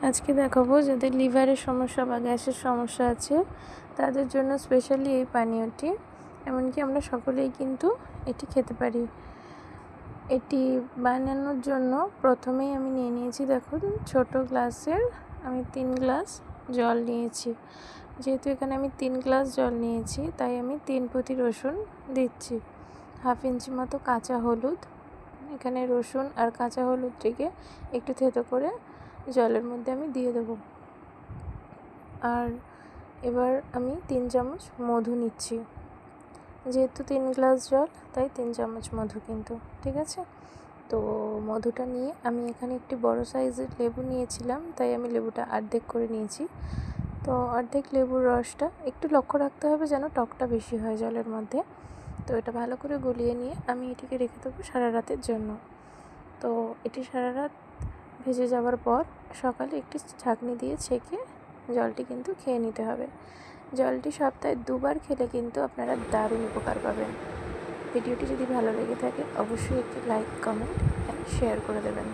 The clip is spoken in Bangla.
আজকে দেখাবো যাদের লিভারের সমস্যা বা গ্যাসের সমস্যা আছে তাদের জন্য স্পেশালি এই পানীয়টি। এমনকি আমরা সকলেই কিন্তু এটি খেতে পারি। এটি বানানোর জন্য প্রথমেই আমি নিয়ে নিয়েছি, দেখুন ছোট গ্লাসের আমি 3 গ্লাস জল নিয়েছি। যেহেতু এখানে আমি 3 গ্লাস জল নিয়েছি তাই আমি 3 পুঁতি রসুন দিচ্ছি। 1/2 ইঞ্চি মতো কাঁচা হলুদ, এখানে রসুন আর কাঁচা হলুদটিকে একটু থেতো করে জলের মধ্যে আমি দিয়ে দেবো। আর এবার আমি 3 চামচ মধু নিচ্ছি। যেহেতু 3 গ্লাস জল তাই 3 চামচ মধু কিন্তু, ঠিক আছে। তো মধুটা নিয়ে আমি এখানে একটি বড় সাইজের লেবু নিয়েছিলাম, তাই আমি লেবুটা অর্ধেক করে নিয়েছি। তো অর্ধেক লেবুর রসটা একটু লক্ষ্য রাখতে হবে যেন টকটা বেশি হয় জলের মধ্যে। তো এটা ভালো করে গলিয়ে নিয়ে আমি এটিকে রেখে দেবো সারা রাতের জন্য। তো এটি সারা রাত ভেজে যাওয়ার পর সকালে একটি ছাঁকনি দিয়ে ছেঁকে জলটি কিন্তু খেয়ে নিতে হবে। জলটি সপ্তাহে 2 বার খেলে কিন্তু আপনারা দারুণ উপকার পাবেন। ভিডিওটি যদি ভালো লেগে থাকে অবশ্যই একটি লাইক, কমেন্ট অ্যান্ড শেয়ার করে দেবেন।